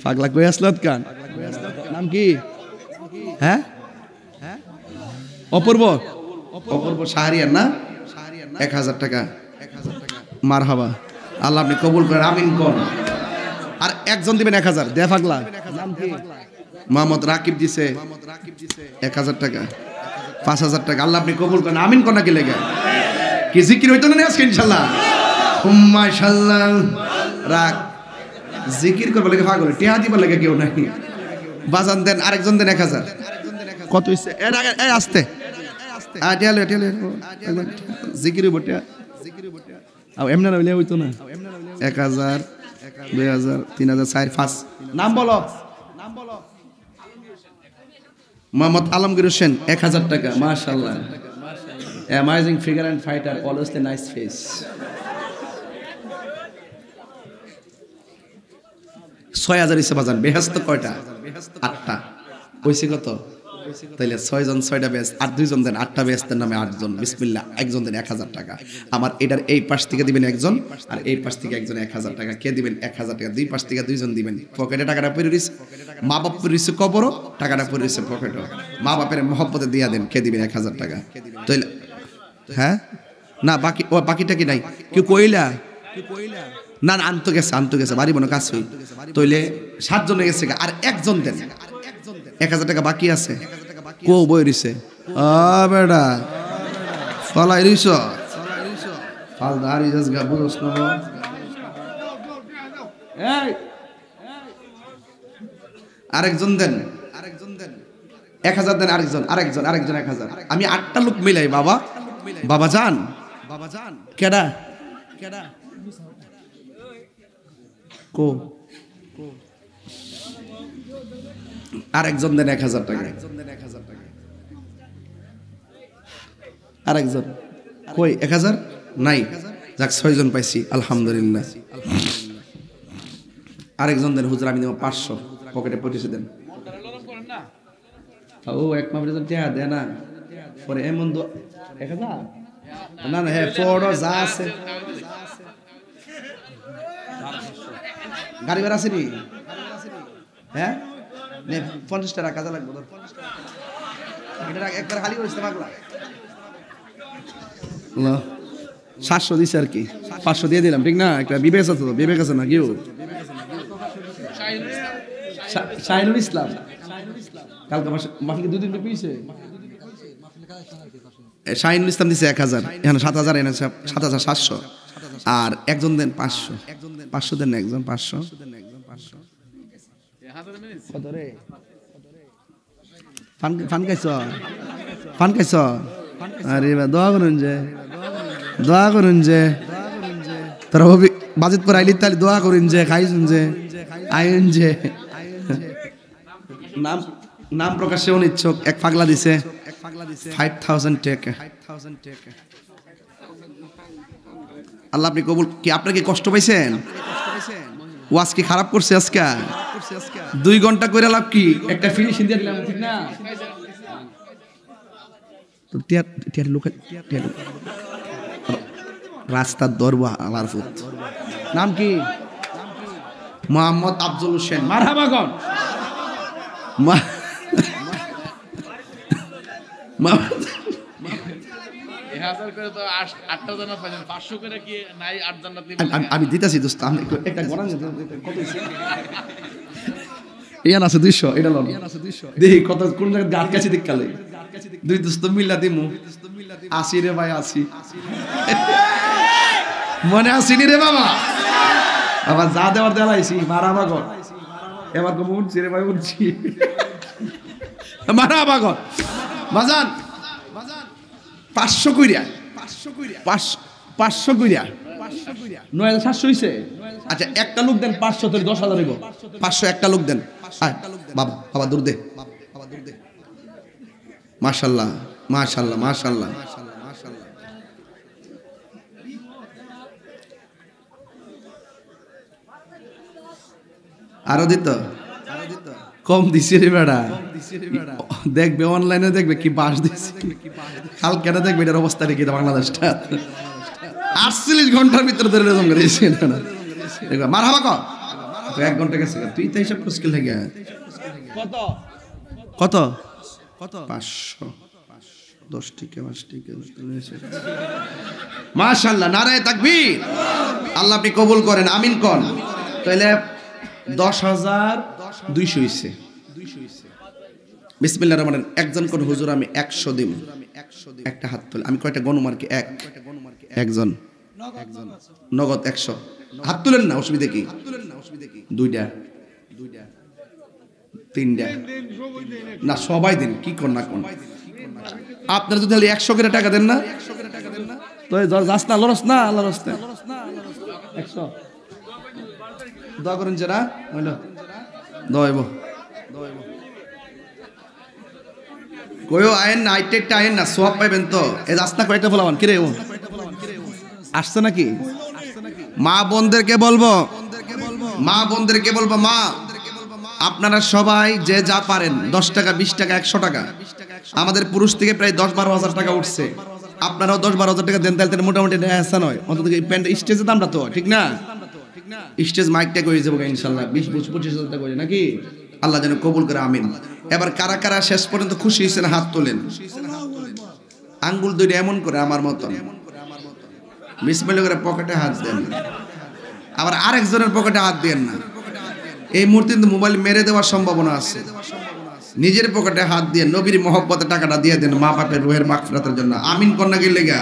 পাগলা কই আসলত কান? নাম কি? হ্যাঁ অপূর্ব শাহরিয়ার না? 1000 টাকা, মারহাবা। আল্লাহ আপনি কবুল করেন, আমিন কোন। আর একজন দিবেন 1000, দে পাগলা নাম কি? মোহাম্মদ রাকিব দিছে 1000 টাকা, 5000 টাকা। আল্লাহ আপনি কবুল করেন, আমিন কোন। নাকি লেগে কি জিকির হইতো না আজকে ইনশাআল্লাহ? মাশাআল্লাহ। রাখ জিকির করবে লাগে পাগল, টিয়া দিবার লাগে কেউ নাই। বাজান দেন, আরেকজন দেন 1000। কত হইছে? এর আগে এই আসতে আটিয়ালে জিকির বটে, আর এমনে না হইতো না। 1000, 2000, 3000, 4, 5। নাম বলো। মোহাম্মদ আলমগীর হোসেন 1000 টাকা, মাশাআল্লাহ। Amazing figure and fighter, always the nice face. 6000 হিসেবে বাজান। বেহেশত কয়টা? 8টা। কইছি কত? তাইলে 6 জন 6টা বেশ, আর 2 জন দেন 8টা বেহেশতের নামে 8 জন। বিসমিল্লাহ। একজন দেন 1000 টাকা। আমার এটার এই পাশ থেকে দিবেন একজন, আর এই পাশ থেকে একজন 1000 টাকা। কে দিবেন 1000 টাকা? দুই পাশ থেকে 2 জন দিবেন। পকেটে টাকাটা পড়ে রইছে, মা বাপ পড়ে রইছে কবরও, টাকাটা পড়ে রইছে পকেটও। মা বাপের মহব্বতে দিয়া দেন। কে দিবেন 1000 টাকা? তাইলে হ্যাঁ না বাকি, ও বাকিটা কি নাই? কেউ কইলা না না আনতে গেছে বাড়ি বোন কাছে তইলে 7 জন গেছে আর একজন দেন 1000 টাকা বাকি আছে কো বই রইছে বেটা ফলাই রইছ ফালদার ইজাজ গা বুঝছ না এই আরেকজন দেন 1000 দেন আরেকজন 1000 আমি 8টা লোক মিলাই বাবা জান কেডা কো আরেকজন দেন 1000 টাকা আরেকজন কই 1000 নাই যাক 6 জন পাইছি আলহামদুলিল্লাহ আরেকজন দেন হুজুর আমি দেব 500 পকেটে পয়সা দেন ও এক মাপের জন্য টিয়া দে না পরে এমন 1000 না না হ্যাঁ ফোড়ো যা আছে গাড়ি ভাড়া আছে নি হ্যাঁ নে 50 টাকা কাজে লাগবে তোর এটা একবার খালি করিস পাগলা আল্লাহ 700 দিছে আর কি 500 দিয়ে দিলাম ঠিক না একটা বিবেক আছে তো বিবেক আছে না কিও শাইনুল ইসলাম কালকে মাফিকে 2 দিন পেয়েছে শাইনুল ইসলাম দিছে 1000 এখানে 7000 এনে 7700 আর একজন দেন 500 দেন একজন 500 কত রে ফান খাইছ আরে দোয়া করুন যে তোরা বাজেট করে আইলি তাহলে দোয়া করুন যে খাইছুন যে আইন যে নাম প্রকাশে অনিচ্ছুক এক পাগলা দিছে 5000 টাকা আল্লাহ আপনি কবুল কি আপনার কি কষ্ট পাইছেন ওয়াজ কি খারাপ করছে আজকে 2 ঘন্টা কইরা লাভ কি একটা ফিনিশিং দিয়ে দিলাম ঠিক না তো টিয়ার লোক রাস্তার দরবা আমার ফুট নাম কি মোহাম্মদ আফজল হোসেন মারহাবা গন আমি দিতেছি দোস্ত ইয়ান আছে 200 এটা লন দেখি কত কোন জায়গায় গাছ কাছে দেখকালে 2 দোস্ত মিল্লা দিমু 80 রে ভাই 80 মনে আসেনি রে বাবা আবার যা দেওয়ার দেলাইছি মারাবা গর এবার কম উঠছি রে ভাই উঠছি মারাবা গর বাজান 500 কইরা 500 কইরা 9700 হইছে আচ্ছা একটা লোক দেন 500 তাহলে 10000 হইব 500 একটা লোক দেন বাবা দূর দে মাশাআল্লাহ মাশাআল্লাহ মাশাআল্লাহ আরো দিত কম দিছি রে বেড়া দেখবে অনলাইনে দেখবে কি বাস দিছে কালকে দেখবে এটার অবস্থা কি বাংলাদেশটা 48 ঘন্টার ভিতরে ধরে এরকম করেছে না দেখবা মারহাবা কর তো 1 ঘন্টা গেছে তুই তো হিসাব মুশকিল হয়ে গেল কত 500 10 টাকা 5 টাকা মাশাআল্লাহ নারায়ে তাকবীর আল্লাহ আপনি কবুল করেন আমিন কোন তাইলে 10200 হইছে বিসমিল্লাহির রহমানির রহিম একজন কোন হুজুর আমি 100 দিম একটা হাত তোলে আমি কয়টা গণমার কি একজন নগদ 100 হাত তুলেন না অসুবিধা কি দুইটা তিনটা না সবাই দেন কি কোন না কোন আপনারা যদি 100 করে টাকা দেন না তো যাস না লরস না আল্লাহর রাস্তায় 100 দোয়া করেন যারা হইলো দোয়াইব কইও আইন না আইটেকটা আইন না সওয়াব পাইবেন তো এই রাস্তা কয়টা বলাবান কি রে ও আসছে নাকি মা বোনদেরকে বলবো মা আপনারা সবাই যে যা পারেন 10 টাকা 20 টাকা 100 টাকা আমাদের পুরুষ থেকে প্রায় 10-12 হাজার টাকা উঠছে আপনারাও 10-12 হাজার টাকা দেন তাহলে মোটামুটি নেশা নয় অন্তত এই প্যান্ট স্টেজের দামটা তো ঠিক না স্টেজ মাইকটা করে যাবো ইনশাআল্লাহ 20-25 হাজার টাকা করে নাকি আল্লাহ যেন কবুল করে আমিন এবার কারা কারা শেষ পর্যন্ত খুশি হয়েছেন হাত তোলেন আঙ্গুল দুইটা এমন করে আমার মতন বিসমিল্লাহ করে পকেটে হাত দেন আবার আরেকজনের পকেটে হাত দিয়েন না। এই মুহূর্তে কিন্তু মোবাইল মেরে দেওয়ার সম্ভাবনা আছে। নিজের পকেটে হাত দিয়ে নবীর মহব্বতে টাকাটা দিয়ে দেন মা বাপের রুহের মাগফিরাতের জন্য। আমিন কন্যা কি লেগা